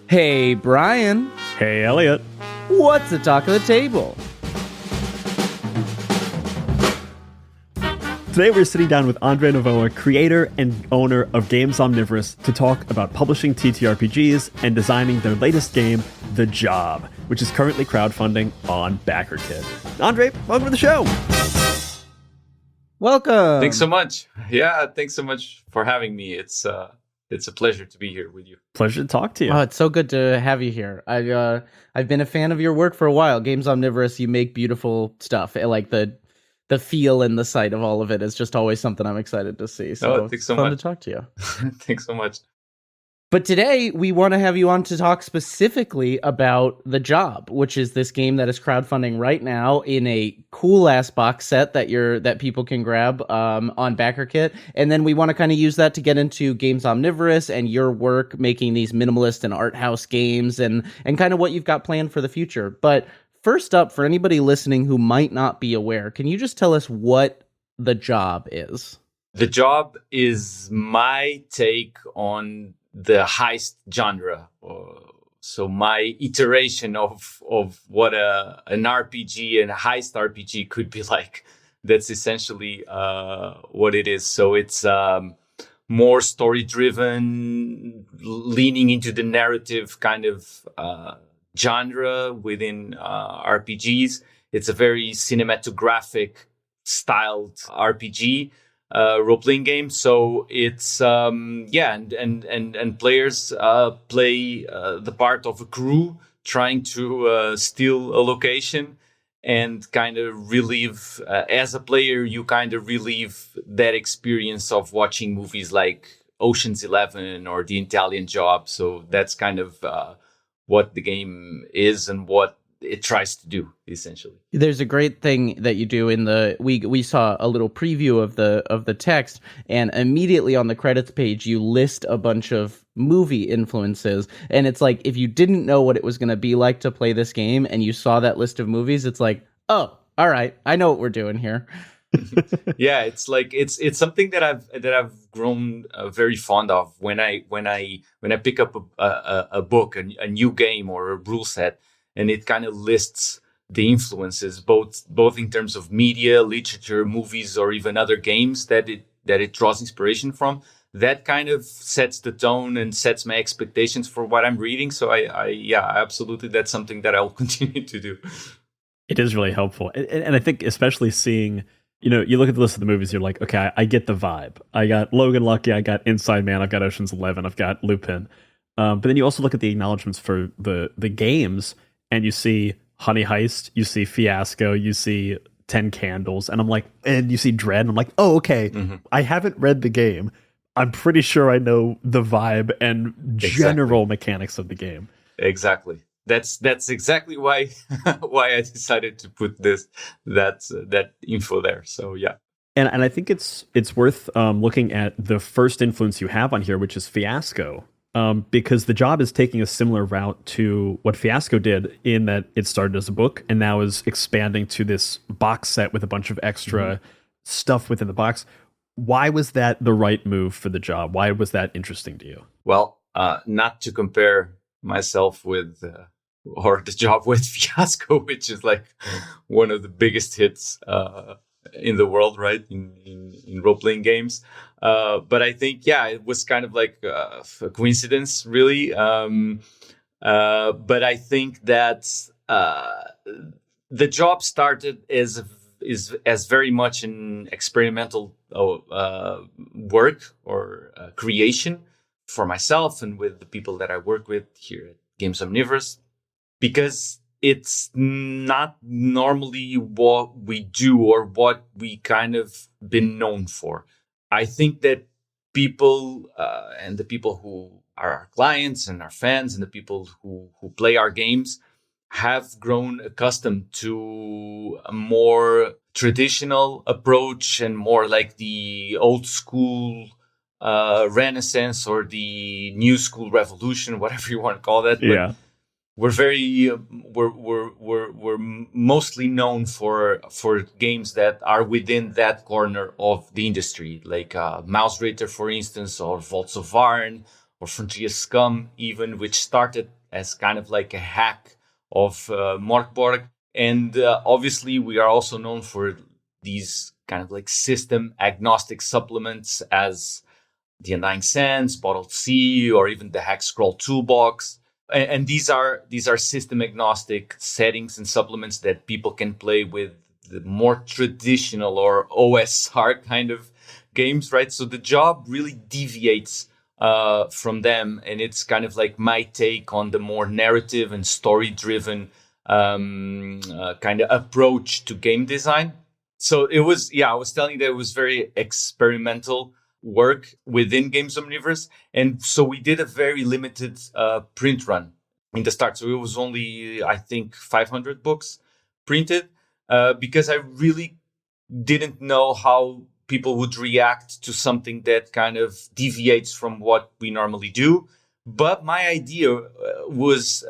Hey, Brian. Hey, Elliot. What's the talk of the table? Today we're sitting down with Andre Novoa, creator and owner of Games Omnivorous, to talk about publishing TTRPGs and designing their latest game, The Job, which is currently crowdfunding on BackerKit. Andre, welcome to the show. Welcome. Thanks so much. Yeah, thanks so much for having me. It's a pleasure to be here with you. Pleasure to talk to you. Oh, it's so good to have you here. I've been a fan of your work for a while. Games Omnivorous, you make beautiful stuff. Like the feel and the sight of all of it is just always something I'm excited to see. So thanks so fun much to talk to you. Thanks so much. But today we want to have you on to talk specifically about The Job, which is this game that is crowdfunding right now in a cool ass box set that people can grab on BackerKit. And then we want to kind of use that to get into Games Omnivorous and your work making these minimalist and art house games and kind of what you've got planned for the future. But first up, for anybody listening who might not be aware, can you just tell us what The Job is? The Job is my take on the heist genre. So my iteration of what an RPG and a heist RPG could be like. That's essentially what it is. So it's more story-driven, leaning into the narrative kind of genre within RPGs. It's a very cinematographic styled RPG role-playing game. So it's and players play the part of a crew trying to steal a location and kind of relive as a player you kind of relive that experience of watching movies like Ocean's 11 or The Italian Job. So that's kind of what the game is and what it tries to do, essentially. There's a great thing that you do in we saw a little preview of the text, and immediately on the credits page you list a bunch of movie influences, and it's like if you didn't know what it was going to be like to play this game and you saw that list of movies, it's like, oh, all right, I know what we're doing here. Yeah, it's like it's something that I've grown very fond of when I pick up a book, a new game or a rule set, and it kind of lists the influences, both in terms of media, literature, movies, or even other games that it draws inspiration from. That kind of sets the tone and sets my expectations for what I'm reading. So absolutely, that's something that I'll continue to do. It is really helpful. And I think especially seeing, you look at the list of the movies, you're like, okay, I get the vibe. I got Logan Lucky, I got Inside Man, I've got Ocean's 11, I've got Lupin. But then you also look at the acknowledgments for the games, and you see Honey Heist, you see Fiasco, you see 10 Candles, and I'm like, and you see Dread, and I'm like, oh, okay, I haven't read the game. I'm pretty sure I know the vibe and general mechanics of the game. Exactly. That's exactly why I decided to put that info there. So yeah. And I think it's worth looking at the first influence you have on here, which is Fiasco. Because The Job is taking a similar route to what Fiasco did, in that it started as a book and now is expanding to this box set with a bunch of extra stuff within the box. Why was that the right move for The Job? Why was that interesting to you? Well, not to compare myself with or The Job with Fiasco, which is like one of the biggest hits in the world, right? In role-playing games. But I think, it was kind of like a coincidence, really. But I think that The Job started as very much an experimental work or creation for myself and with the people that I work with here at Games Omnivorous, because it's not normally what we do or what we kind of been known for. I think that people and the people who are our clients and our fans and the people who play our games have grown accustomed to a more traditional approach and more like the old school renaissance or the new school revolution, whatever you want to call that. Yeah. We're mostly known for games that are within that corner of the industry, like Mouse Ritter, for instance, or Vaults of Varn, or Frontier Scum, even, which started as kind of like a hack of Morkborg. And obviously, we are also known for these kind of like system agnostic supplements as the Undying Sands, Bottled Sea, or even the Hack Scroll Toolbox. And these are system agnostic settings and supplements that people can play with the more traditional or OSR kind of games, right? So the job really deviates from them, and it's kind of like my take on the more narrative and story-driven kind of approach to game design. So it was, I was telling you that it was very experimental work within Games Omnivorous. And so we did a very limited print run in the start. So it was only, I think, 500 books printed because I really didn't know how people would react to something that kind of deviates from what we normally do. But my idea was,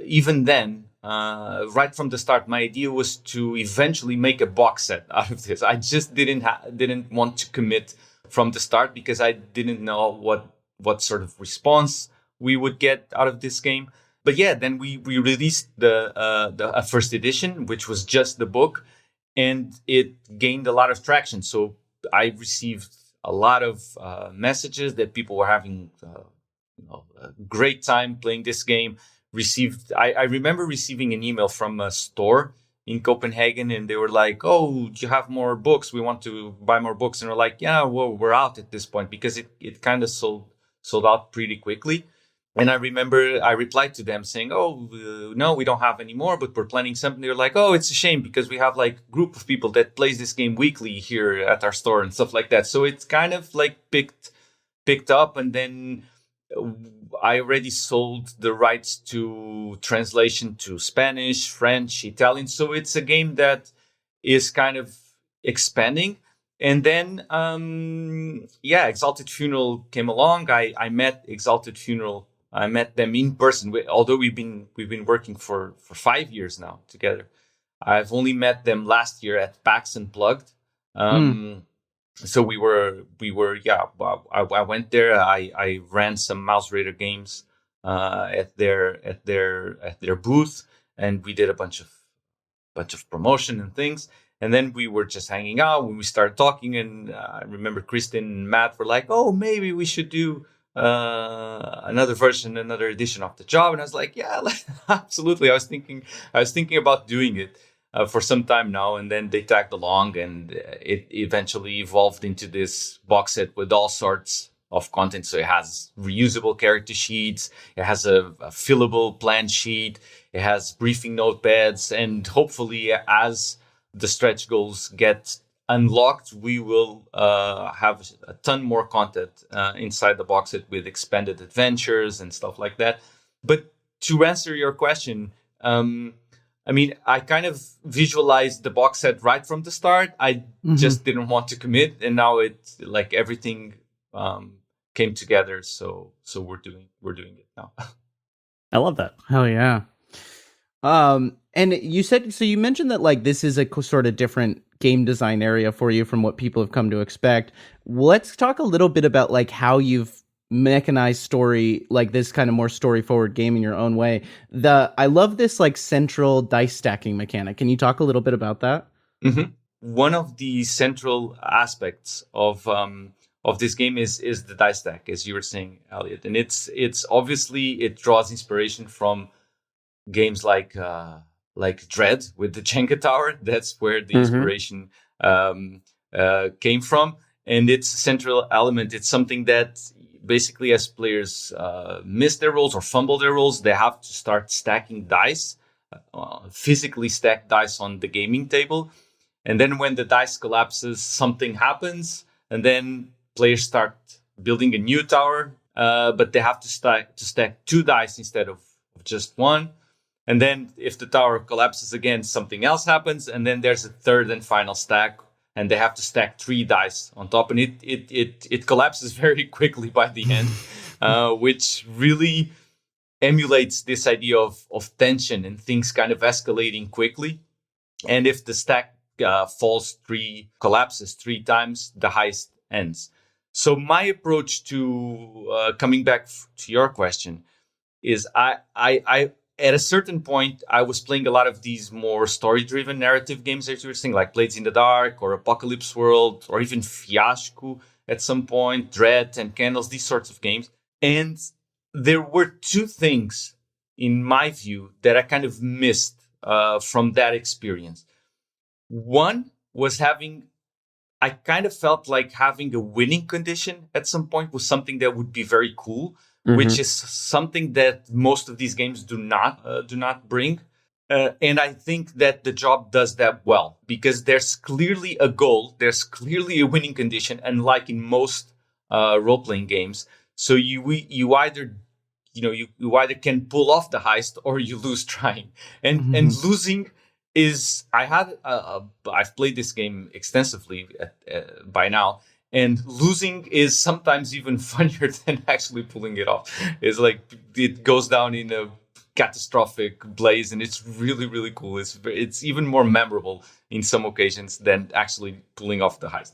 even then, right from the start, my idea was to eventually make a box set out of this. I just didn't want to commit from the start because I didn't know what sort of response we would get out of this game. But yeah, then we released the first edition, which was just the book, and it gained a lot of traction. So I received a lot of messages that people were having a great time playing this game. I remember receiving an email from a store in Copenhagen, and they were like, "Oh, do you have more books? We want to buy more books." And we're like, "Yeah, well, we're out at this point," because it kind of sold out pretty quickly. And I remember I replied to them saying, "Oh, no, we don't have any more, but we're planning something." They're like, "Oh, it's a shame because we have like a group of people that plays this game weekly here at our store and stuff like that." So it's kind of like picked up, and then I already sold the rights to translation to Spanish, French, Italian. So it's a game that is kind of expanding. And then, Exalted Funeral came along. I met Exalted Funeral. I met them in person. Although we've been working for 5 years now together. I've only met them last year at PAX Unplugged. So we were, I went there. I ran some Mouse Raider games at their booth, and we did a bunch of promotion and things. And then we were just hanging out when we started talking. And I remember Kristen and Matt were like, "Oh, maybe we should do another version, another edition of the job." And I was like, "Yeah, absolutely." I was thinking about doing it for some time now, and then they tagged along, and it eventually evolved into this box set with all sorts of content. So it has reusable character sheets, it has a fillable plan sheet, it has briefing notepads, and hopefully, as the stretch goals get unlocked, we will have a ton more content inside the box set with expanded adventures and stuff like that. But to answer your question, I kind of visualized the box set right from the start. I just didn't want to commit, and now it's like everything came together. So we're doing it now. I love that. Hell yeah. And you mentioned that like this is a sort of different game design area for you from what people have come to expect. Let's talk a little bit about like how you've mechanized story, like this kind of more story forward game in your own way. I love this like central dice stacking mechanic. Can you talk a little bit about that? Mm-hmm. One of the central aspects of this game is the dice stack, as you were saying, Elliot, and it's obviously it draws inspiration from games like Dread with the Jenga tower. That's where the inspiration came from, and it's a central element. It's something that basically, as players miss their rolls or fumble their rolls, they have to start stacking dice, physically stack dice on the gaming table. And then when the dice collapses, something happens, and then players start building a new tower, but they have to stack 2 dice instead of just 1. And then if the tower collapses again, something else happens, and then there's a third and final stack, and they have to stack 3 dice on top, and it collapses very quickly by the end, which really emulates this idea of tension and things kind of escalating quickly. And if the stack collapses 3 times, the heist ends. So my approach to coming back to your question is I at a certain point I was playing a lot of these more story-driven narrative games that you were saying, like Blades in the Dark or Apocalypse World or even Fiasco at some point, Dread and Candles, these sorts of games. And there were two things, in my view, that I kind of missed from that experience. One was I kind of felt like having a winning condition at some point was something that would be very cool, which is something that most of these games do not bring. And I think that the job does that well, because there's clearly a goal, there's clearly a winning condition, unlike in most role-playing games. So you either you either can pull off the heist or you lose trying, and losing is I've played this game extensively by now, and losing is sometimes even funnier than actually pulling it off. It's like it goes down in a catastrophic blaze, and it's really, really cool. It's even more memorable in some occasions than actually pulling off the heist.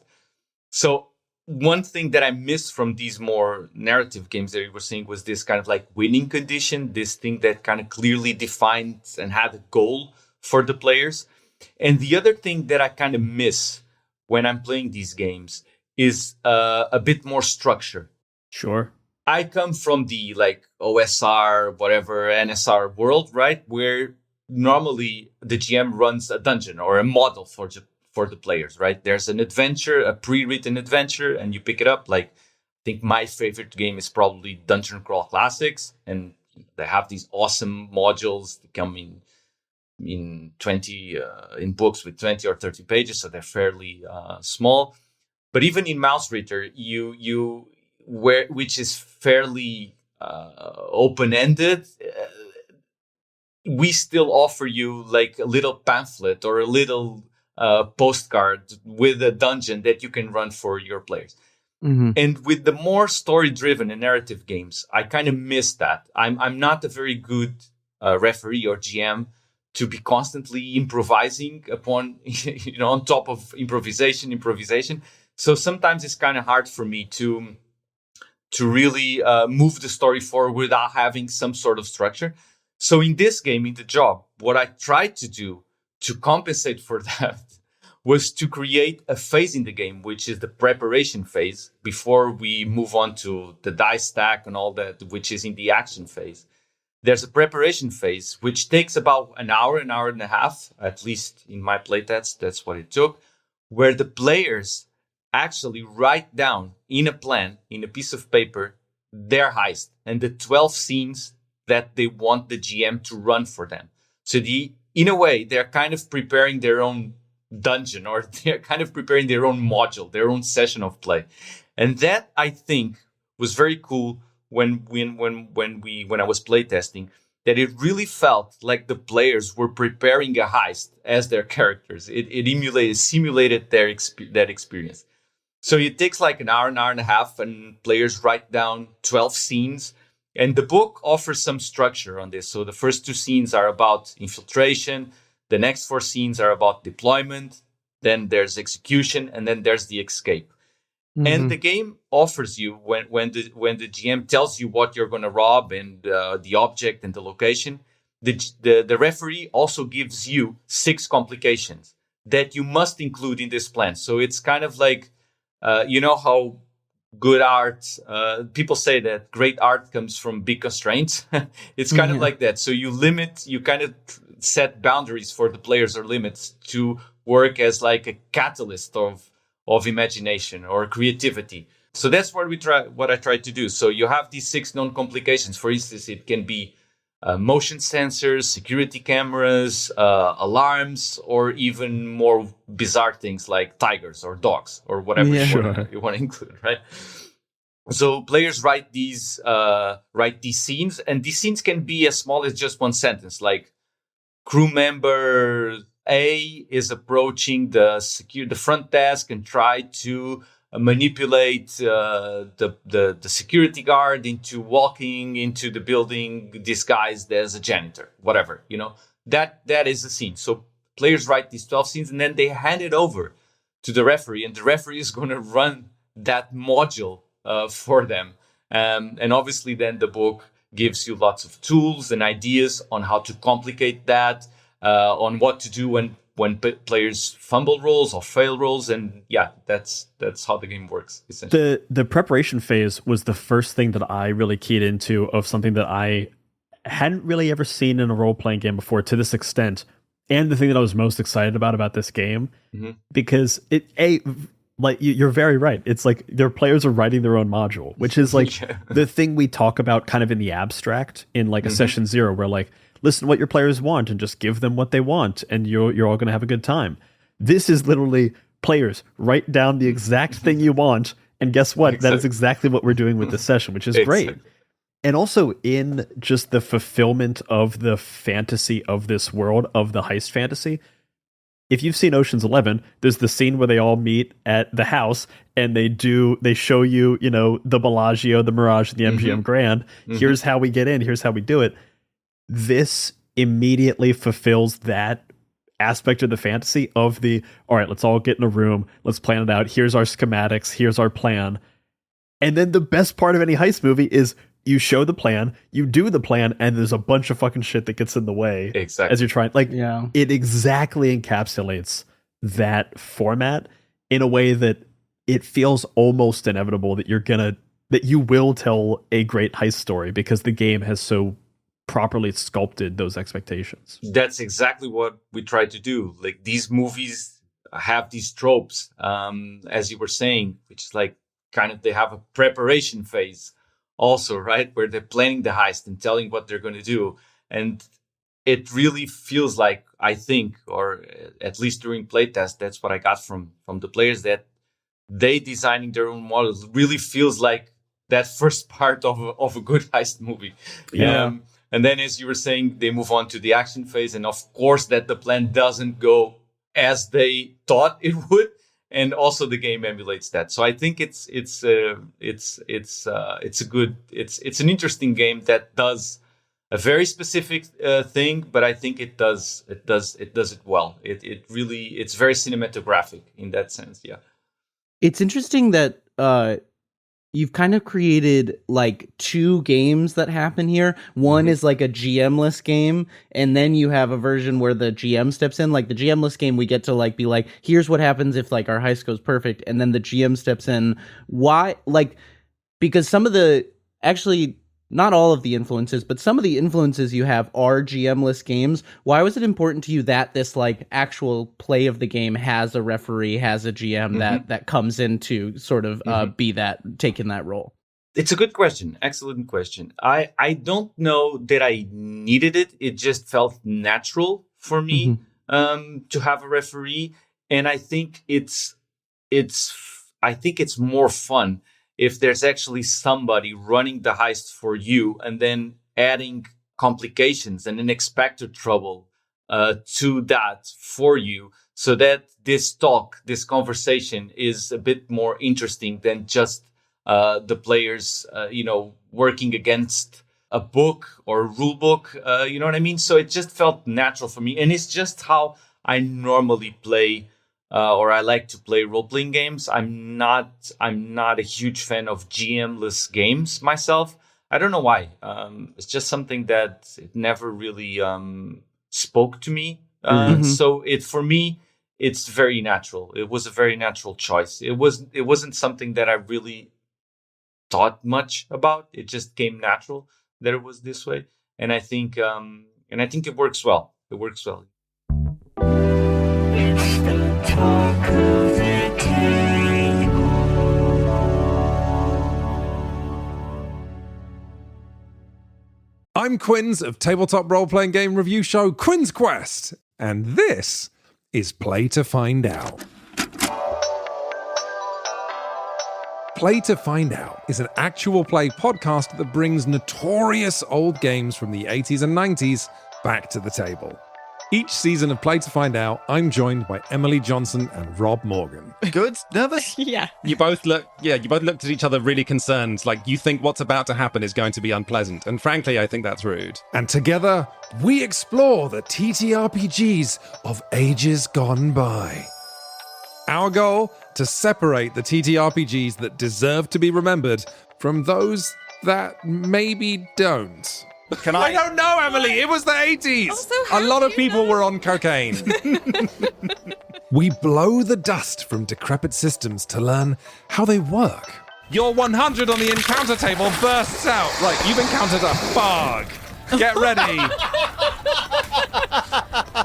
So one thing that I missed from these more narrative games that you were saying was this kind of like winning condition, this thing that kind of clearly defined and had a goal for the players. And the other thing that I kind of miss when I'm playing these games is a bit more structure. Sure. I come from the like OSR, whatever, NSR world, right? Where normally the GM runs a dungeon or a model for the players, right? There's an adventure, a pre-written adventure, and you pick it up. Like, I think my favorite game is probably Dungeon Crawl Classics, and they have these awesome modules that come in 20 in books with 20 or 30 pages, so they're fairly small. But even in Mouse Reader, which is fairly open-ended, we still offer you like a little pamphlet or a little postcard with a dungeon that you can run for your players. And with the more story-driven and narrative games, I kind of miss that. I'm not a very good referee or GM to be constantly improvising upon, on top of improvisation. So sometimes it's kind of hard for me to really move the story forward without having some sort of structure. So in this game, in the job, what I tried to do to compensate for that was to create a phase in the game, which is the preparation phase before we move on to the dice stack and all that, which is in the action phase. There's a preparation phase, which takes about an hour and a half, at least in my playtest, that's what it took, where the players actually write down in a plan, in a piece of paper, their heist and the 12 scenes that they want the GM to run for them. So in a way, they're kind of preparing their own dungeon, or they're kind of preparing their own module, their own session of play. And that, I think, was very cool when I was playtesting, that it really felt like the players were preparing a heist as their characters. It simulated that experience. So it takes like an hour and a half, and players write down 12 scenes. And the book offers some structure on this. So the first 2 scenes are about infiltration. The next 4 scenes are about deployment. Then there's execution, and then there's the escape. And the game offers you, when the GM tells you what you're going to rob and the object and the location, the referee also gives you 6 complications that you must include in this plan. So it's kind of like, how good art, people say that great art comes from big constraints. It's kind of like that. So you kind of set boundaries for the players, or limits, to work as like a catalyst of imagination or creativity. So that's what I tried to do. So you have these 6 known complications. For instance, it can be motion sensors, security cameras, alarms, or even more bizarre things like tigers or dogs or whatever you want to include, right? So players write these scenes, and these scenes can be as small as just one sentence, like crew member A is approaching the front desk and try to manipulate the security guard into walking into the building disguised as a janitor, whatever, that is the scene. So players write these 12 scenes, and then they hand it over to the referee, and the referee is going to run that module for them. And obviously then the book gives you lots of tools and ideas on how to complicate that, on what to do when players fumble rolls or fail rolls. And yeah, that's how the game works, essentially. The preparation phase was the first thing that I really keyed into of something that I hadn't really ever seen in a role-playing game before to this extent. And the thing that I was most excited about this game, because you're very right. It's like their players are writing their own module, which is like the thing we talk about kind of in the abstract in like a session 0, where like, listen to what your players want and just give them what they want, and you're all going to have a good time. This is literally players, write down the exact thing you want, and guess what? That is exactly what we're doing with this session, which is great. And also in just the fulfillment of the fantasy of this world, of the heist fantasy. If you've seen Ocean's 11, there's the scene where they all meet at the house and they show you, the Bellagio, the Mirage, the MGM Grand. Here's how we get in. Here's how we do it. This immediately fulfills that aspect of the fantasy of all right, let's all get in a room. Let's plan it out. Here's our schematics. Here's our plan. And then the best part of any heist movie is you show the plan, you do the plan, and there's a bunch of fucking shit that gets in the way as you're trying. It exactly encapsulates that format in a way that it feels almost inevitable that you will tell a great heist story because the game has so properly sculpted those expectations. That's exactly what we try to do. Like, these movies have these tropes, as you were saying, which is like kind of they have a preparation phase also, right? Where they're planning the heist and telling what they're going to do. And it really feels like, I think, or at least during playtest, that's what I got from the players, that they designing their own models really feels like that first part of a good heist movie. Yeah. And then, as you were saying, they move on to the action phase. And of course, that the plan doesn't go as they thought it would. And also the game emulates that. So I think it's an interesting game that does a very specific thing, but I think it does it well. It's very cinematographic in that sense. Yeah. It's interesting that you've kind of created like two games that happen here. One is like a GM-less game, and then you have a version where the GM steps in. Like the GM-less game, we get to like be like, here's what happens if like our heist goes perfect, and then the GM steps in. Why? Like, because some of the, actually not all of the influences, but some of the influences you have are GM-less games. Why was it important to you that this like actual play of the game has a referee, has a GM that comes in to sort of be that, taking that role? It's a good question. Excellent question. I don't know that I needed it. It just felt natural for me to have a referee. And I think it's more fun if there's actually somebody running the heist for you and then adding complications and unexpected trouble to that for you, so that this conversation is a bit more interesting than just the players, working against a book or a rule book. You know what I mean? So it just felt natural for me. And it's just how I normally play or I like to play role-playing games. I'm not a huge fan of GM-less games myself. I don't know why. It's just something that it never really spoke to me. So for me, it's very natural. It was a very natural choice. It wasn't something that I really thought much about. It just came natural that it was this way, and I think it works well. It works well. I'm Quinns of tabletop role-playing game review show Quinn's Quest, and this is Play to Find Out. Play to Find Out is an actual play podcast that brings notorious old games from the 80s and 90s back to the table. Each season of Play to Find Out, I'm joined by Emily Johnson and Rob Morgan. Good? Nervous? Yeah. You both looked at each other really concerned, like you think what's about to happen is going to be unpleasant. And frankly, I think that's rude. And together, we explore the TTRPGs of ages gone by. Our goal, to separate the TTRPGs that deserve to be remembered from those that maybe don't. I don't know, Emily. It was the 80s. A lot of people were on cocaine. We blow the dust from decrepit systems to learn how they work. Your 100 on the encounter table bursts out. Right, you've encountered a fog. Get ready.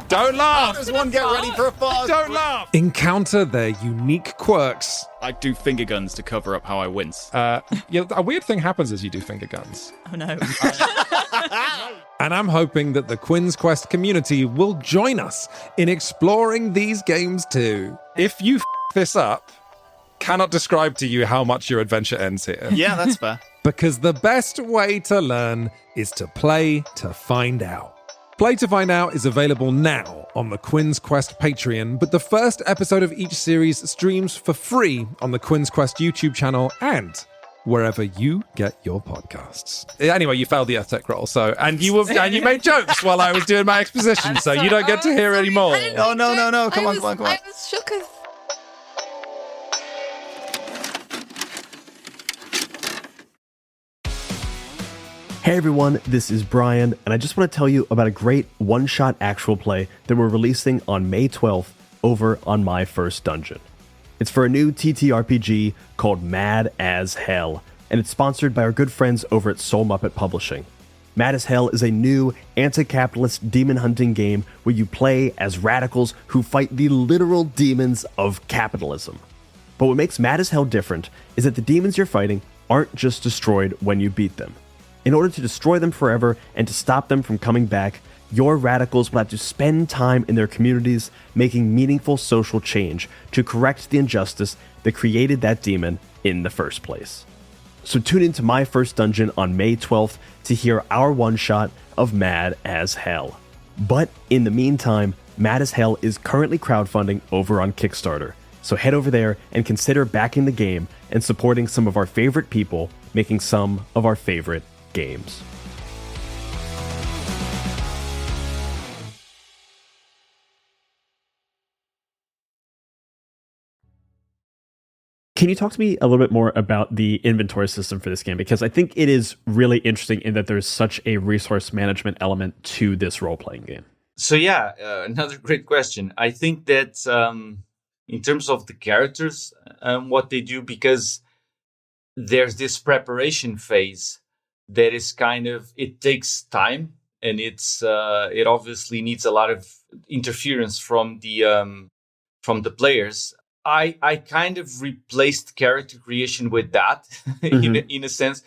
Don't laugh. There's one get ready for a fog. Don't laugh. Encounter their unique quirks. I do finger guns to cover up how I wince. Yeah, a weird thing happens as you do finger guns. Oh no. And I'm hoping that the Quinn's Quest community will join us in exploring these games too. If you this up, cannot describe to you how much your adventure ends here. Yeah, that's fair. Because the best way to learn is to play to find out. Play to Find Out is available now on the Quinn's Quest Patreon, but the first episode of each series streams for free on the Quinn's Quest YouTube channel and wherever you get your podcasts. Anyway, you failed the Earth Tech roll, and you made jokes while I was doing my exposition, so you don't get to hear any more. Oh, no. Come on. I was shook as... Hey everyone, this is Brian, and I just want to tell you about a great one-shot actual play that we're releasing on May 12th over on My First Dungeon. It's for a new TTRPG called Mad as Hell, and it's sponsored by our good friends over at Soul Muppet Publishing. Mad as Hell is a new anti-capitalist demon hunting game where you play as radicals who fight the literal demons of capitalism. But what makes Mad as Hell different is that the demons you're fighting aren't just destroyed when you beat them. In order to destroy them forever and to stop them from coming back, your radicals will have to spend time in their communities making meaningful social change to correct the injustice that created that demon in the first place. So tune into My First Dungeon on May 12th to hear our one-shot of Mad as Hell. But in the meantime, Mad as Hell is currently crowdfunding over on Kickstarter. So head over there and consider backing the game and supporting some of our favorite people making some of our favorite games. Can you talk to me a little bit more about the inventory system for this game? Because I think it is really interesting in that there's such a resource management element to this role-playing game. So yeah, another great question. I think that in terms of the characters and what they do, because there's this preparation phase that is it takes time, and it obviously needs a lot of interference from the players. I kind of replaced character creation with that in a sense.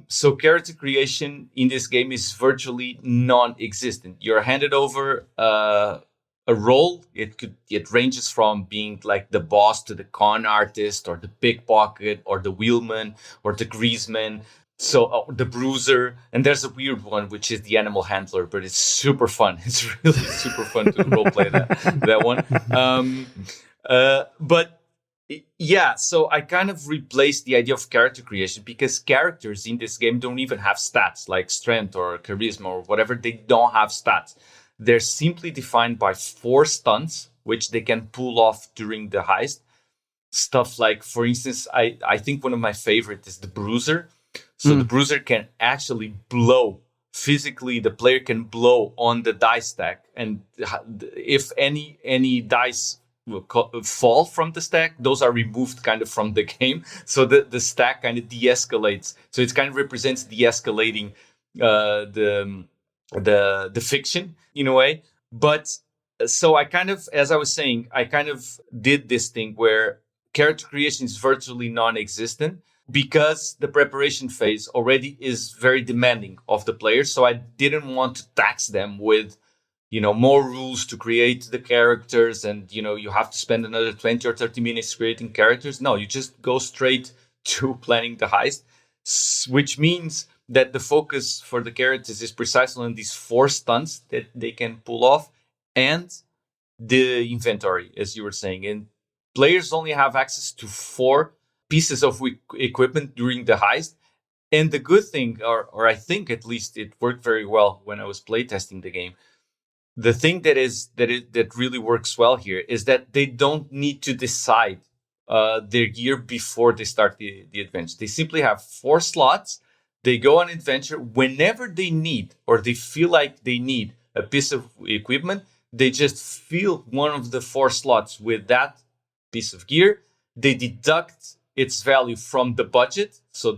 So character creation in this game is virtually non-existent. You're handed over a role. It ranges from being like the boss to the con artist, or the pickpocket, or the wheelman, or the greaseman. So the bruiser, and there's a weird one which is the animal handler, but it's super fun. It's really super fun to roleplay that one. But yeah, so I kind of replaced the idea of character creation, because characters in this game don't even have stats like strength or charisma or whatever. They don't have stats. They're simply defined by 4 stunts, which they can pull off during the heist. Stuff like, for instance, I think one of my favorite is the bruiser. So the bruiser can actually blow. Physically, the player can blow on the dice stack. And if any dice will fall from the stack, those are removed kind of from the game. So the stack kind of de-escalates. So it kind of represents de-escalating the fiction in a way. But so I kind of, as I was saying, I kind of did this thing where character creation is virtually non-existent, because the preparation phase already is very demanding of the players. So I didn't want to tax them with, more rules to create the characters, and, you have to spend another 20 or 30 minutes creating characters. No, you just go straight to planning the heist, which means that the focus for the characters is precisely on these 4 stunts that they can pull off, and the inventory, as you were saying. And players only have access to 4 pieces of equipment during the heist. And the good thing, or I think at least it worked very well when I was playtesting the game, the thing that really works well here is that they don't need to decide their gear before they start the adventure. They simply have 4 slots. They go on adventure whenever they need, or they feel like they need a piece of equipment. They just fill one of the 4 slots with that piece of gear. They deduct its value from the budget. So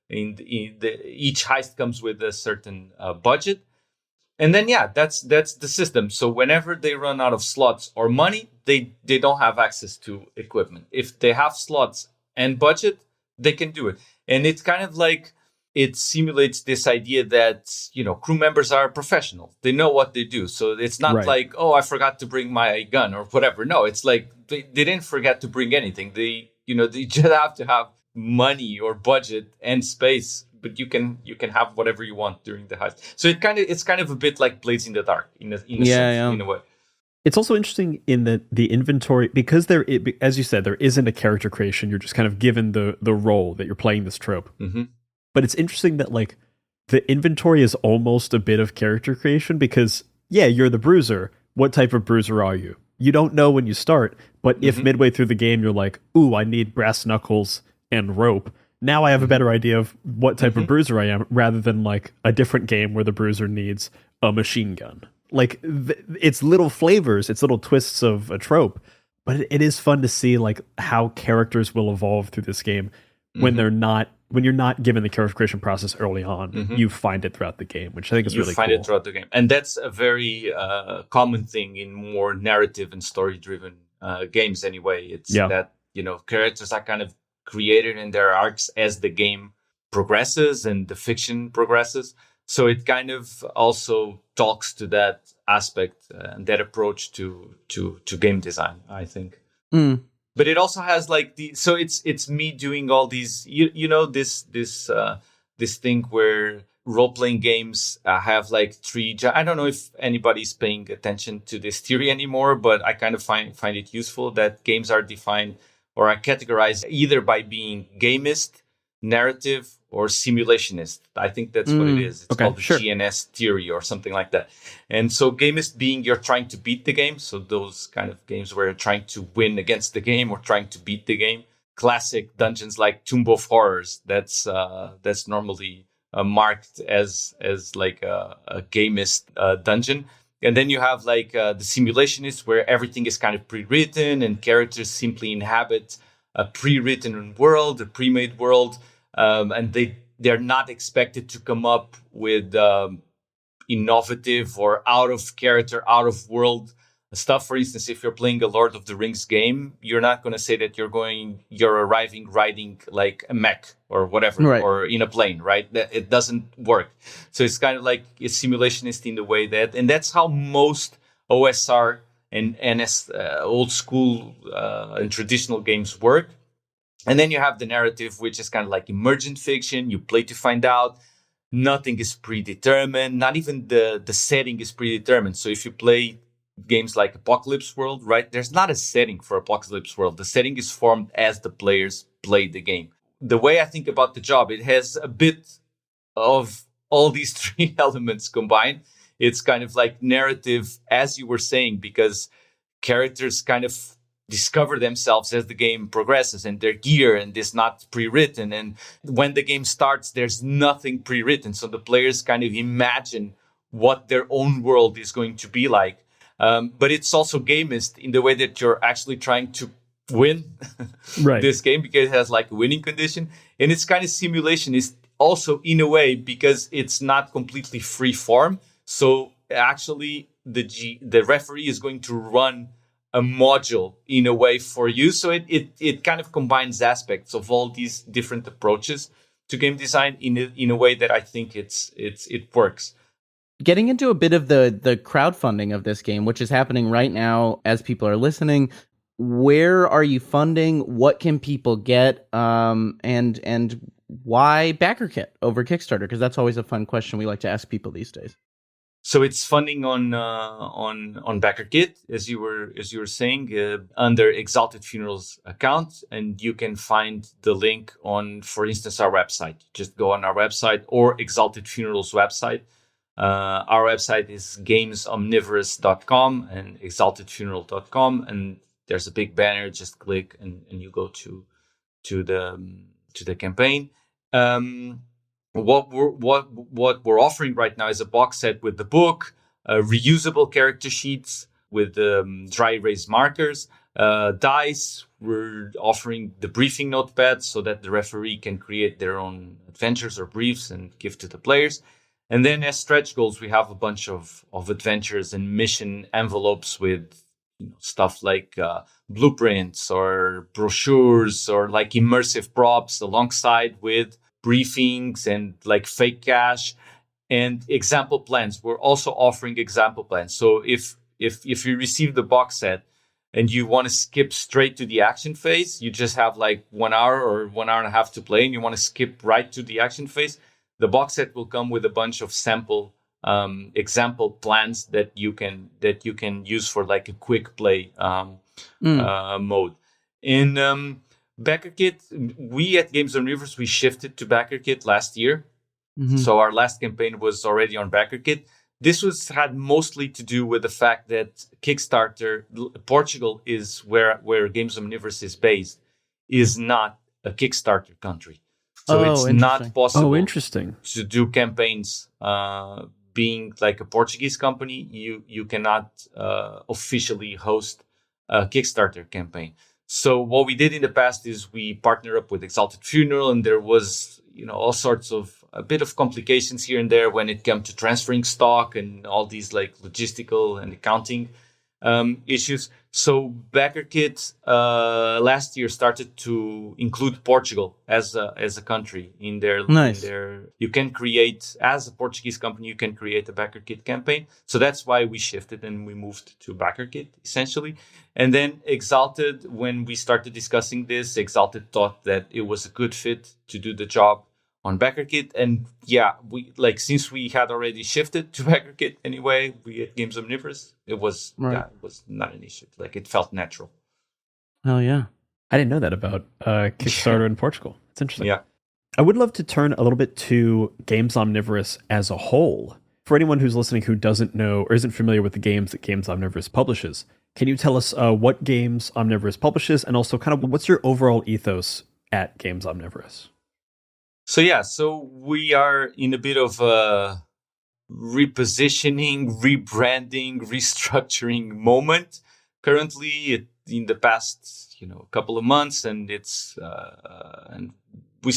each heist comes with a certain budget. And then, that's the system. So whenever they run out of slots or money, they don't have access to equipment. If they have slots and budget, they can do it. And it's kind of like, it simulates this idea that, crew members are professionals. They know what they do. So it's not like, oh, I forgot to bring my gun or whatever. No, it's like they didn't forget to bring anything. They just have to have money or budget and space, but you can have whatever you want during the heist. So it's kind of a bit like Blades in the Dark in a sense, in a way. It's also interesting in that the inventory, because as you said, there isn't a character creation. You're just kind of given the role that you're playing this trope. Mm-hmm. But it's interesting that like the inventory is almost a bit of character creation because, you're the bruiser. What type of bruiser are you? You don't know when you start, but if midway through the game you're like, ooh, I need brass knuckles and rope. Now I have a better idea of what type of bruiser I am, rather than like a different game where the bruiser needs a machine gun. Like it's little flavors, it's little twists of a trope, but it is fun to see like how characters will evolve through this game when you're not given the character creation process early on. You find it throughout the game, which I think is really cool. You find it throughout the game. And that's a very common thing in more narrative and story-driven games anyway. It's that, characters are kind of created in their arcs as the game progresses and the fiction progresses. So it kind of also talks to that aspect and that approach to game design, I think. But it also has like it's me doing all these, this thing where role-playing games have like 3. I don't know if anybody's paying attention to this theory anymore, but I kind of find it useful that games are defined or are categorized either by being gamist, narrative, or simulationist. I think that's what it is. It's called the GNS theory or something like that. And so gamist being you're trying to beat the game. So those kind of games where you're trying to win against the game or trying to beat the game. Classic dungeons like Tomb of Horrors. That's normally marked as like a gamist dungeon. And then you have like the simulationist where everything is kind of pre-written and characters simply inhabit a pre-written world, a pre-made world. And they're not expected to come up with innovative or out of character, out of world stuff. For instance, if you're playing a Lord of the Rings game, you're not going to say that you're arriving riding like a mech or whatever, or in a plane, right? It doesn't work. So it's kind of like a simulationist in the way and that's how most OSR and NS old school and traditional games work. And then you have the narrative, which is kind of like emergent fiction. You play to find out. Nothing is predetermined. Not even the setting is predetermined. So if you play games like Apocalypse World, right, there's not a setting for Apocalypse World. The setting is formed as the players play the game. The way I think about the job, it has a bit of all these 3 elements combined. It's kind of like narrative, as you were saying, because characters kind of discover themselves as the game progresses and their gear, and it's not pre-written. And when the game starts, there's nothing pre-written. So the players kind of imagine what their own world is going to be like. But it's also gamist in the way that you're actually trying to win this game because it has like a winning condition. And it's kind of simulationist also in a way because it's not completely free form. So actually the referee is going to run a module in a way for you. So it kind of combines aspects of all these different approaches to game design in a way that I think it works. Getting into a bit of the crowdfunding of this game, which is happening right now as people are listening, where are you funding? What can people get? And why backer kit over Kickstarter? Because that's always a fun question we like to ask people these days. So it's funding on BackerKit, as you were saying, under Exalted Funerals account, and you can find the link on, for instance, our website. Just go on our website or Exalted Funerals website. Our website is gamesomnivorous.com and exaltedfuneral.com, and there's a big banner. Just click and you go to the campaign. What we're offering right now is a box set with the book, reusable character sheets with dry erase markers, dice. We're offering the briefing notepad so that the referee can create their own adventures or briefs and give to the players. And then as stretch goals, we have a bunch of adventures and mission envelopes with stuff like blueprints or brochures or like immersive props alongside with briefings and like fake cash and example plans. We're also offering example plans. So if you receive the box set and you want to skip straight to the action phase, you just have like 1 hour or 1 hour and a half to play, and you want to skip right to the action phase, the box set will come with a bunch of sample example plans that you can use for like a quick play mode. In BackerKit, we at Games Omnivorous, we shifted to BackerKit last year. Mm-hmm. So our last campaign was already on BackerKit. This had mostly to do with the fact that Kickstarter, Portugal is where Games Omnivorous is based, is not a Kickstarter country. So it's not possible to do campaigns. Being like a Portuguese company, you cannot officially host a Kickstarter campaign. So what we did in the past is we partnered up with Exalted Funeral, and there was all sorts of a bit of complications here and there when it came to transferring stock and all these like logistical and accounting issues. So BackerKit last year started to include Portugal as a country in their. Nice. You can create, as a Portuguese company, you can create a BackerKit campaign. So that's why we shifted and we moved to BackerKit essentially. And then Exalted, when we started discussing this, Exalted thought that it was a good fit to do the job on BackerKit. And yeah, since we had already shifted to BackerKit anyway, we at Games Omnivorous, it was it was not an issue. Like it felt natural. Oh yeah. I didn't know that about Kickstarter in Portugal. It's interesting. Yeah. I would love to turn a little bit to Games Omnivorous as a whole. For anyone who's listening who doesn't know or isn't familiar with the games that Games Omnivorous publishes, can you tell us what Games Omnivorous publishes and also kind of what's your overall ethos at Games Omnivorous? So we are in a bit of a repositioning, rebranding, restructuring moment currently in the past, couple of months, and it's and we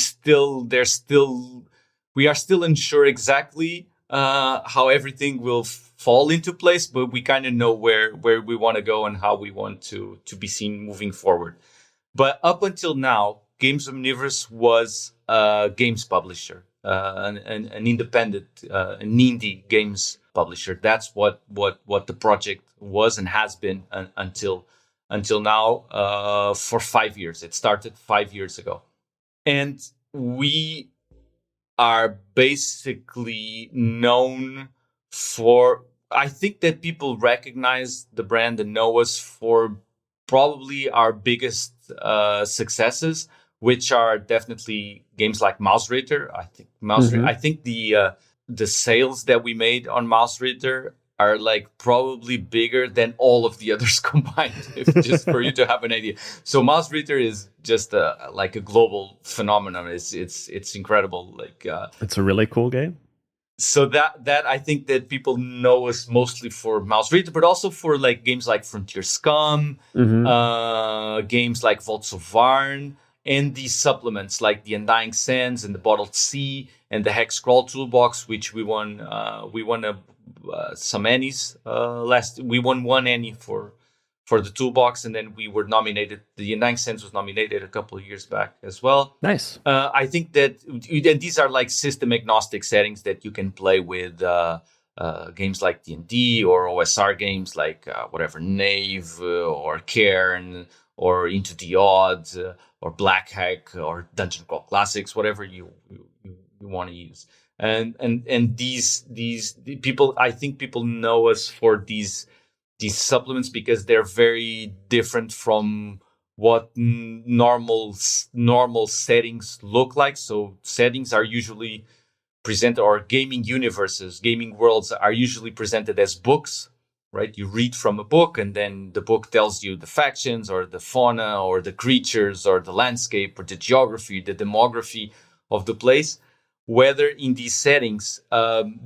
are still unsure exactly how everything will fall into place, but we kind of know where we want to go and how we want to be seen moving forward. But up until now, Games Omnivorous was a games publisher, an independent, an indie games publisher. That's what the project was and has been until now for 5 years. It started 5 years ago. And we are basically known for, I think that people recognize the brand and know us for probably our biggest successes, which are definitely games like Mouse Ritter. I think the sales that we made on Mouse Ritter are like probably bigger than all of the others combined, just for you to have an idea. So Mouse Ritter is just like a global phenomenon. It's incredible. It's a really cool game. So that I think that people know us mostly for Mouse Ritter, but also for like games like Frontier Scum, games like Vaults of Varn, and these supplements like the Undying Sands and the Bottled Sea and the Hex Crawl Toolbox, which we won some Annies last. We won one Annie for the toolbox, and then we were nominated. The Undying Sands was nominated a couple of years back as well. Nice. I think that these are like system agnostic settings that you can play with games like D&D or OSR games like Knave or Cairn or Into the Odd or Black Hack or Dungeon Crawl Classics, whatever you want to use. And these people, I think people know us for these supplements because they're very different from what normal settings look like. So settings are usually presented, or gaming universes, gaming worlds are usually presented as books, right? You read from a book, and then the book tells you the factions or the fauna or the creatures or the landscape or the geography, the demography of the place. Whether in these settings,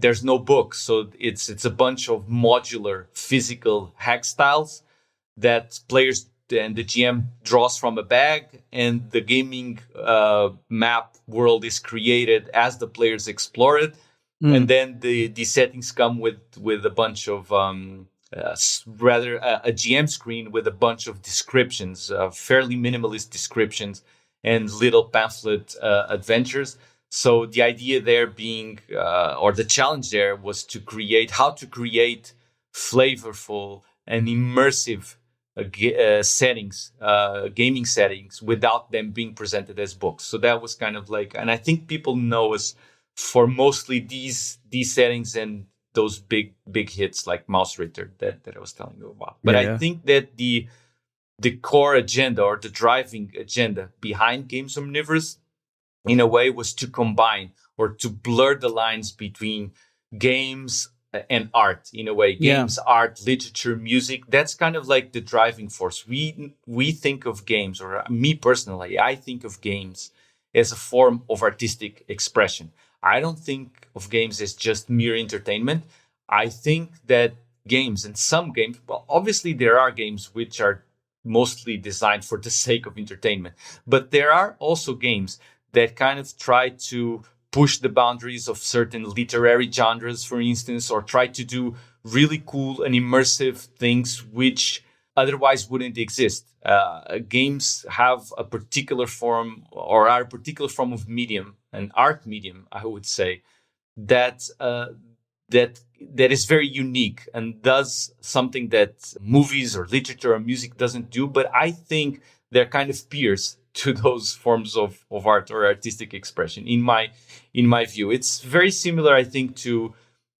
there's no book. So it's a bunch of modular physical hex tiles that players and the GM draws from a bag, and the gaming map world is created as the players explore it. And then the settings come with a bunch of rather a GM screen with a bunch of descriptions, fairly minimalist descriptions, and little pamphlet adventures. So the idea there being, or the challenge there, was to create flavorful and immersive settings, gaming settings, without them being presented as books. So that was kind of like, and I think people know us for mostly these settings and those big hits like Mouse Ritter that I was telling you about. But I think that the core agenda, or the driving agenda behind Games Omnivorous, in a way, was to combine or to blur the lines between games and art. In a way, games, art, literature, music. That's kind of like the driving force. We think of games, or me personally, I think of games as a form of artistic expression. I don't think of games as just mere entertainment. I think that games, and some games, well, obviously there are games which are mostly designed for the sake of entertainment, but there are also games that kind of try to push the boundaries of certain literary genres, for instance, or try to do really cool and immersive things which otherwise wouldn't exist. Games have a particular form, or are a particular form of medium, an art medium, I would say, that is very unique and does something that movies or literature or music doesn't do. But I think they're kind of peers to those forms of art or artistic expression. In my view, it's very similar, I think, to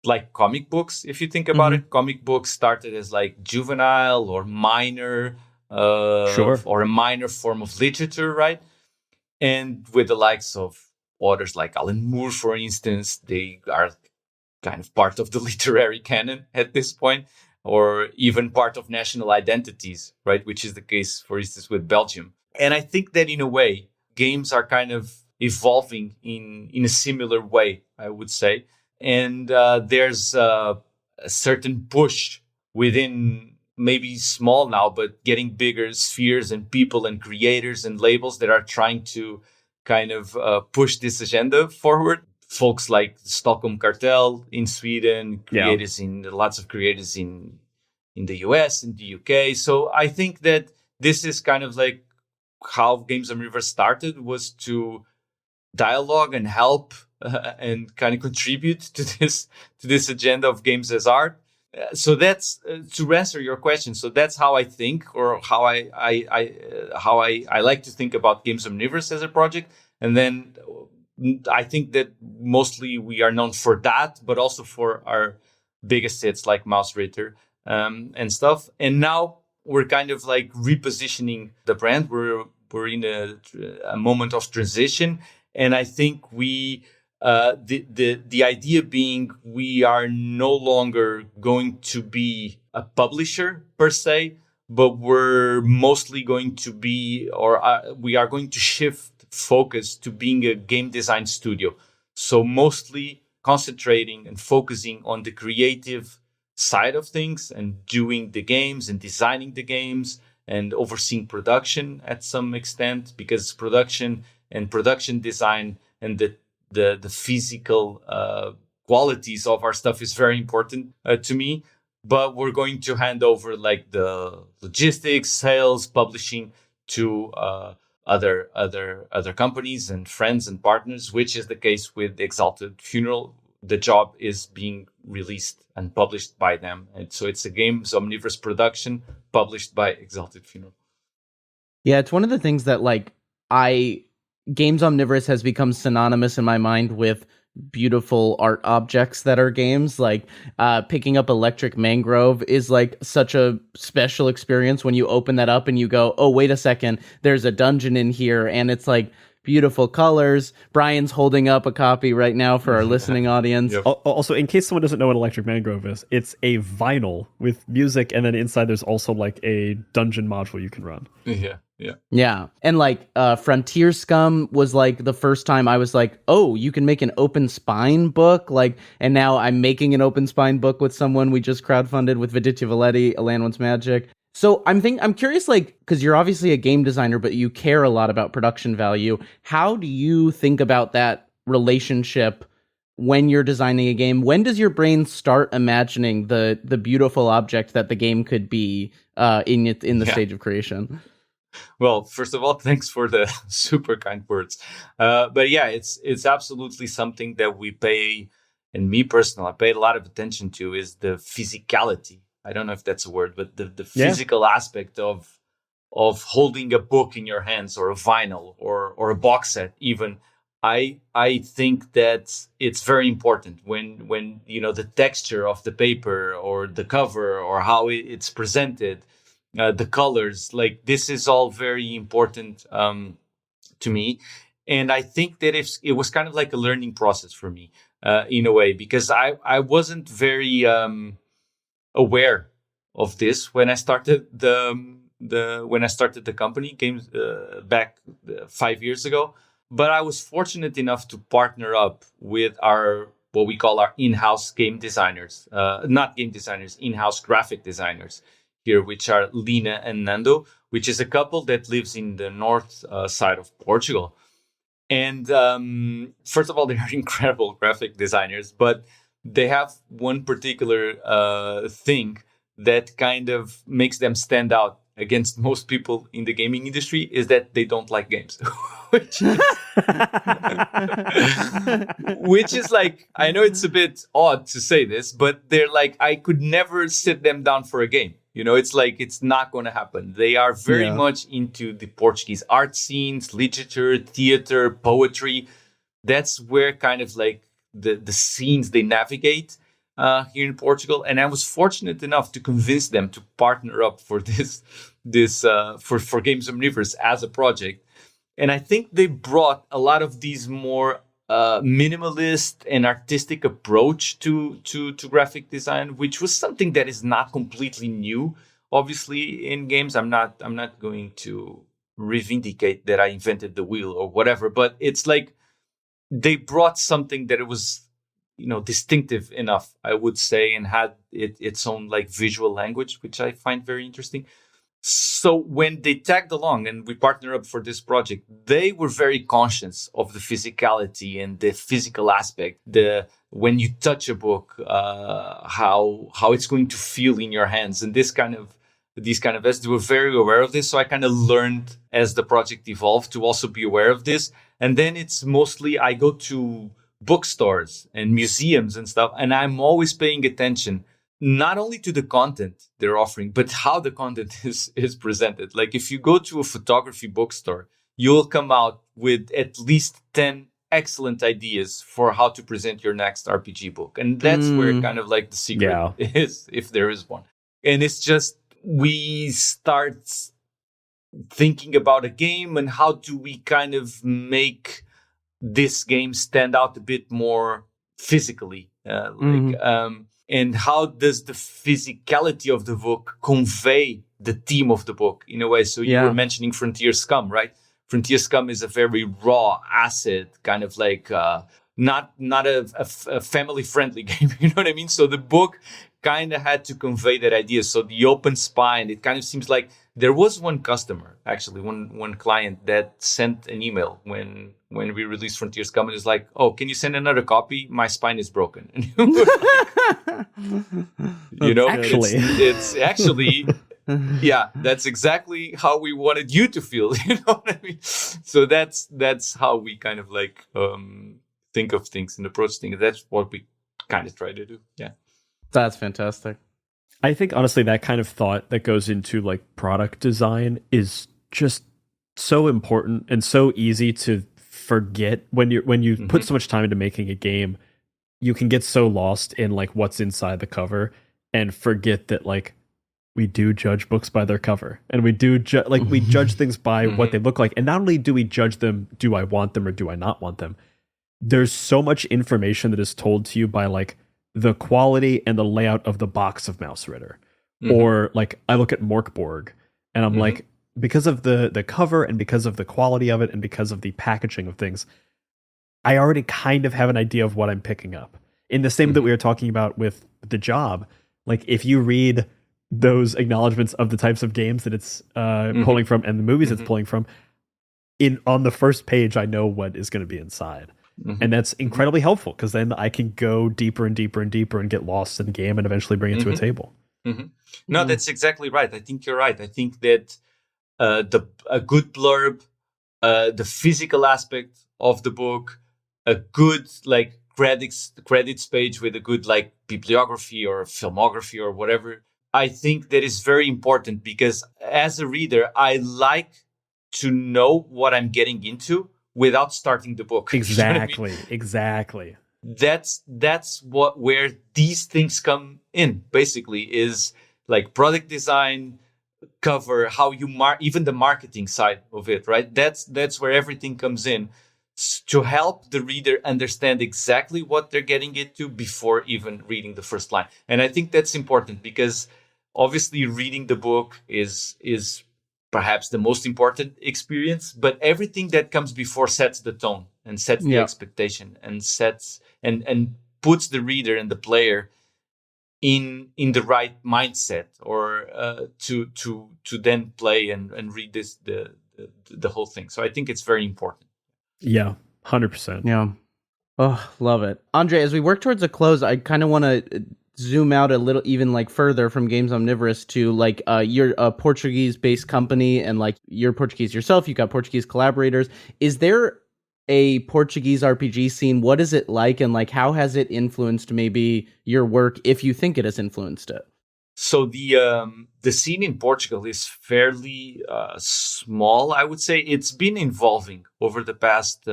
like comic books. If you think about it, comic books started as like juvenile or minor, or a minor form of literature, right? And with the likes of authors like Alan Moore, for instance, they are kind of part of the literary canon at this point, or even part of national identities, right? Which is the case, for instance, with Belgium. And I think that in a way, games are kind of evolving in a similar way, I would say. And there's a certain push within, maybe small now, but getting bigger spheres and people and creators and labels that are trying to kind of push this agenda forward. Folks like Stockholm Cartel in Sweden, lots of creators in the US and the UK. So I think that this is kind of like how Games Omnivorous started, was to dialogue and help and kind of contribute to this agenda of games as art. So that's to answer your question. So that's how I think, or how I like to think about Games Omnivorous as a project. And then I think that mostly we are known for that, but also for our biggest hits like Mouse Ritter and stuff. And now we're kind of like repositioning the brand. We're in a moment of transition, and I think the idea being, we are no longer going to be a publisher per se, but we're mostly going to be, we are going to shift focus to being a game design studio. So mostly concentrating and focusing on the creative side of things, and doing the games and designing the games and overseeing production at some extent, because production and production design and the physical qualities of our stuff is very important to me. But we're going to hand over like the logistics, sales, publishing to other companies and friends and partners, which is the case with Exalted Funeral. The job is being released and published by them. And so it's a Games Omnivorous production published by Exalted Funeral. Yeah, it's one of the things that Games Omnivorous has become synonymous in my mind with beautiful art objects that are games. Like picking up Electric Mangrove is like such a special experience when you open that up and you go, oh, wait a second, there's a dungeon in here. And it's like beautiful colors. Brian's holding up a copy right now for our listening audience. Yep. Also, in case someone doesn't know what Electric Mangrove is, it's a vinyl with music, and then inside there's also like a dungeon module you can run. Yeah. And like Frontier Scum was like the first time I was like, oh, you can make an open spine book. Like, and now I'm making an open spine book with someone we just crowdfunded with Viditya Valetti, A Land Once Magic. So I'm curious, like, because you're obviously a game designer, but you care a lot about production value. How do you think about that relationship when you're designing a game? When does your brain start imagining the beautiful object that the game could be in the stage of creation? Well, first of all, thanks for the super kind words. But yeah, it's absolutely something that we pay, and me personally, I paid a lot of attention to, is the physicality. I don't know if that's a word, but the physical aspect of holding a book in your hands, or a vinyl, or a box set even. I think that it's very important when the texture of the paper or the cover or how it's presented, the colors, like this is all very important to me. And I think that it was kind of like a learning process for me in a way, because I wasn't very aware of this when I started the company Games back 5 years ago. But I was fortunate enough to partner up with what we call our in-house game designers, not game designers, in-house graphic designers here, which are Lina and Nando, which is a couple that lives in the north side of Portugal. And first of all, they are incredible graphic designers, but they have one particular thing that kind of makes them stand out against most people in the gaming industry, is that they don't like games. which is like, I know it's a bit odd to say this, but they're like, I could never sit them down for a game. It's like, it's not going to happen. They are very much into the Portuguese art scenes, literature, theater, poetry. That's where kind of like the scenes they navigate here in Portugal. And I was fortunate enough to convince them to partner up for this for Games Omnivorous as a project. And I think they brought a lot of these more minimalist and artistic approach to graphic design, which was something that is not completely new, obviously, in games. I'm not going to revindicate that I invented the wheel or whatever, but it's like they brought something that it was, distinctive enough, I would say, and had its own like visual language, which I find very interesting. So when they tagged along and we partnered up for this project, they were very conscious of the physicality and the physical aspect. When you touch a book, how it's going to feel in your hands, and these kind of as they were very aware of this. So I kind of learned as the project evolved to also be aware of this. And then it's mostly I go to bookstores and museums and stuff, and I'm always paying attention not only to the content they're offering, but how the content is presented. Like if you go to a photography bookstore, you'll come out with at least 10 excellent ideas for how to present your next RPG book. And that's where kind of like the secret is, if there is one. And it's just, we start thinking about a game and how do we kind of make this game stand out a bit more physically. And how does the physicality of the book convey the theme of the book in a way? So you were mentioning Frontier Scum, right? Frontier Scum is a very raw, acid, kind of like not a family-friendly game, you know what I mean? So the book kind of had to convey that idea. So the open spine, it kind of seems like there was one customer, actually, one client that sent an email when we released Frontier Scum, and is like, "Oh, can you send another copy? My spine is broken." Actually, it's actually, yeah, that's exactly how we wanted you to feel. You know what I mean? So that's how we kind of like think of things and approach things. That's what we kind of try to do. Yeah, that's fantastic. I think honestly that kind of thought that goes into like product design is just so important and so easy to forget when you put so much time into making a game. You can get so lost in like what's inside the cover and forget that like we do judge books by their cover, and we do we judge things by what they look like. And not only do we judge them, do I want them or do I not want them? There's so much information that is told to you by like the quality and the layout of the box of Mouse Ritter. Or like I look at Morkborg and I'm like, because of the cover and because of the quality of it and because of the packaging of things, I already kind of have an idea of what I'm picking up. In the same that we were talking about with The Job, like if you read those acknowledgments of the types of games that it's pulling from and the movies it's pulling from, on the first page, I know what is going to be inside. And that's incredibly helpful because then I can go deeper and deeper and deeper and get lost in the game and eventually bring it to a table. No, that's exactly right. I think you're right. I think that a good blurb, the physical aspect of the book, a good like credits page with a good like bibliography or filmography or whatever, I think that is very important because as a reader, I like to know what I'm getting into without starting the book. Exactly. You know what I mean? Exactly. That's where these things come in, basically, is like product design, cover, how you even the marketing side of it, right? That's where everything comes in to help the reader understand exactly what they're getting into before even reading the first line. And I think that's important because obviously reading the book is perhaps the most important experience, but everything that comes before sets the tone and sets the expectation and sets and puts the reader and the player in the right mindset or to then play and read the whole thing. So I think it's very important. Yeah, 100%. Yeah. Oh, love it. Andre, as we work towards a close, I kind of want to zoom out a little, even like further from Games Omnivorous to like you're a Portuguese-based company and like you're Portuguese yourself. You've got Portuguese collaborators. Is there a Portuguese RPG scene? What is it like, and like how has it influenced maybe your work, if you think it has influenced it? So the scene in Portugal is fairly small, I would say. It's been evolving over the past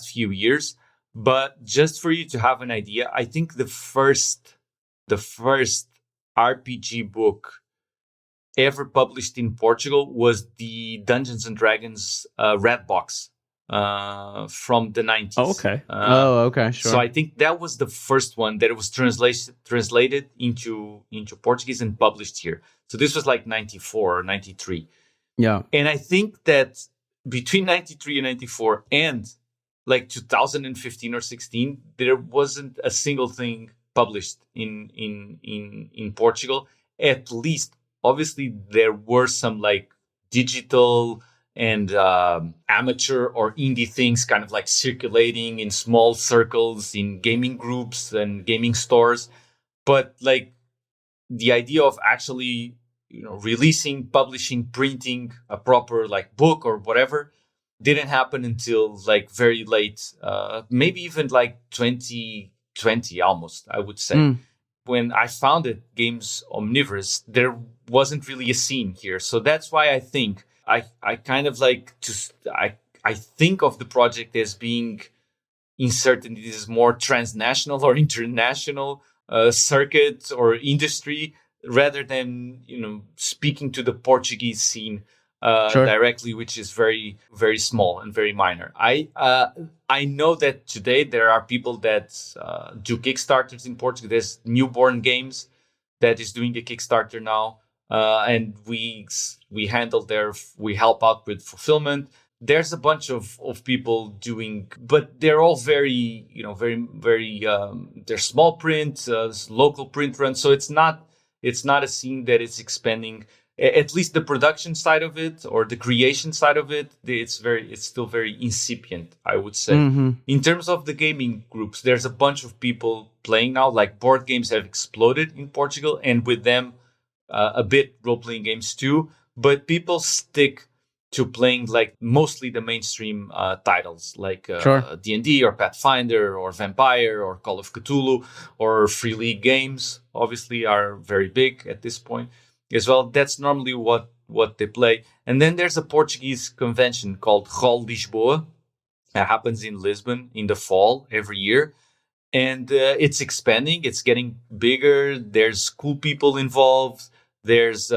few years. But just for you to have an idea, I think the first RPG book ever published in Portugal was the Dungeons and Dragons Red Box from the 90s. Oh, okay. Okay, sure. So I think that was the first one that was translated into Portuguese and published here. So this was like 94 or 93. Yeah. And I think that between 93 and 94 and like 2015 or 16, there wasn't a single thing published in Portugal. At least, obviously, there were some like digital and amateur or indie things kind of like circulating in small circles in gaming groups and gaming stores. But like the idea of actually, releasing, publishing, printing a proper like book or whatever didn't happen until like very late, maybe even like 2020 almost, I would say. When I founded Games Omnivorous, there wasn't really a scene here. So that's why I think I kind of like I think of the project as being inserted in this more transnational or international circuit or industry rather than, speaking to the Portuguese scene directly, which is very, very small and very minor. I know that today there are people that do Kickstarters in Portugal. There's Newborn Games that is doing a Kickstarter now, and we help out with fulfillment. There's a bunch of people doing, but they're all very, very they're small print, local print runs. So it's not a scene that is expanding. At least the production side of it or the creation side of it, it's still very incipient, I would say. In terms of the gaming groups, there's a bunch of people playing now. Like board games have exploded in Portugal, and with them, a bit role-playing games too. But people stick to playing like mostly the mainstream titles, like D&D or Pathfinder or Vampire or Call of Cthulhu or Free League games. Obviously, are very big at this point as well. That's normally what they play. And then there's a Portuguese convention called Rol Lisboa. It happens in Lisbon in the fall every year. And it's expanding. It's getting bigger. There's cool people involved. There's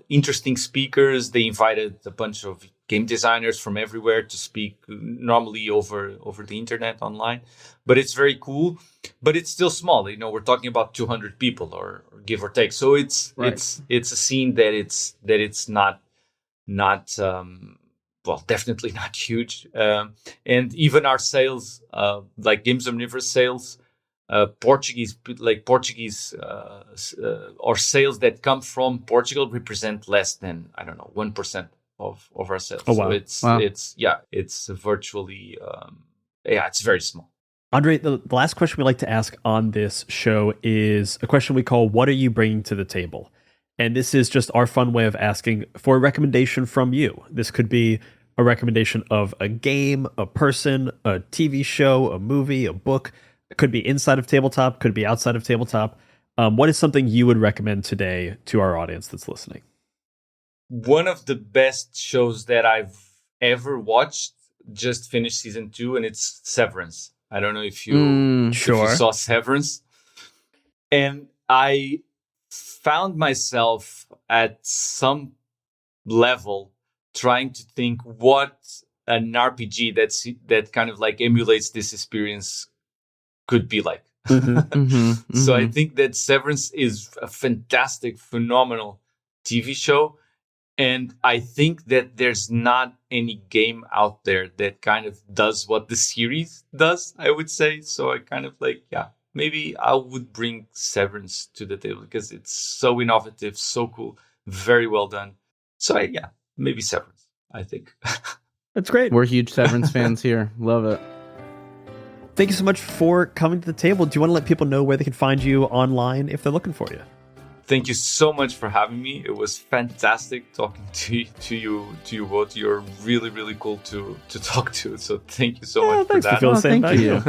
interesting speakers. They invited a bunch of game designers from everywhere to speak, normally over the internet online. But it's very cool. But it's still small. We're talking about 200 people, or give or take. So it's a scene that it's not well, definitely not huge. And even our sales, like Games Omnivorous sales, Portuguese or sales that come from Portugal represent less than, I don't know, 1% of our sales. Oh, wow. So it's virtually it's very small. Andre, the last question we like to ask on this show is a question we call, what are you bringing to the table? And this is just our fun way of asking for a recommendation from you. This could be a recommendation of a game, a person, a TV show, a movie, a book. It could be inside of tabletop, could be outside of tabletop. What is something you would recommend today to our audience that's listening? One of the best shows that I've ever watched just finished season 2, and it's Severance. I don't know if you saw Severance. And I found myself at some level trying to think what an RPG that kind of like emulates this experience could be like. So I think that Severance is a fantastic, phenomenal TV show. And I think that there's not any game out there that kind of does what the series does, I would say. So I kind of like, maybe I would bring Severance to the table because it's so innovative, so cool, very well done. So maybe Severance, I think. That's great. We're huge Severance fans here. Love it. Thank you so much for coming to the table. Do you want to let people know where they can find you online if they're looking for you? Thank you so much for having me. It was fantastic talking to you both. You're really, really cool to talk to. So thank you so much for that. I feel the same about you.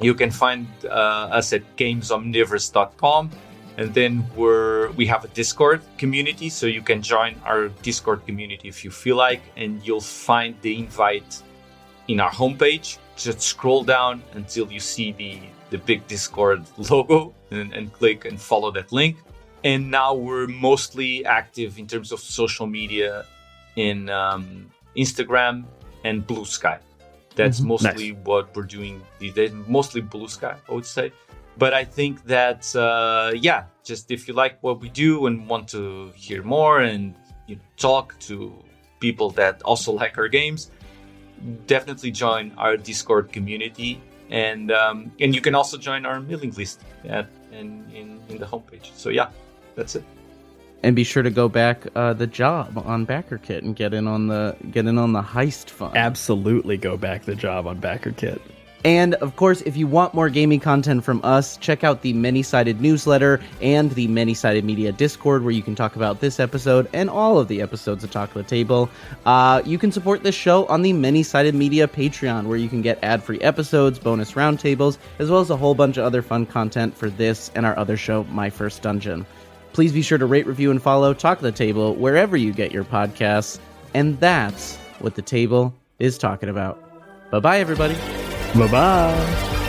You can find us at gamesomnivorous.com. And then we have a Discord community, so you can join our Discord community if you feel like, and you'll find the invite in our homepage. Just scroll down until you see the big Discord logo and click and follow that link. And now we're mostly active in terms of social media in Instagram and Blue Sky. That's mostly what we're doing these days, mostly Blue Sky, I would say. But I think that, just if you like what we do and want to hear more and talk to people that also like our games, definitely join our Discord community. And you can also join our mailing list in the homepage. So that's it. And be sure to go back the job on BackerKit and get in on the heist fun. Absolutely go back the job on BackerKit. And, of course, if you want more gaming content from us, check out the Many-Sided newsletter and the Many-Sided Media Discord, where you can talk about this episode and all of the episodes of Talk of the Table. You can support this show on the Many-Sided Media Patreon, where you can get ad-free episodes, bonus roundtables, as well as a whole bunch of other fun content for this and our other show, My First Dungeon. Please be sure to rate, review, and follow Talk of the Table wherever you get your podcasts. And that's what the table is talking about. Bye-bye, everybody. Bye-bye.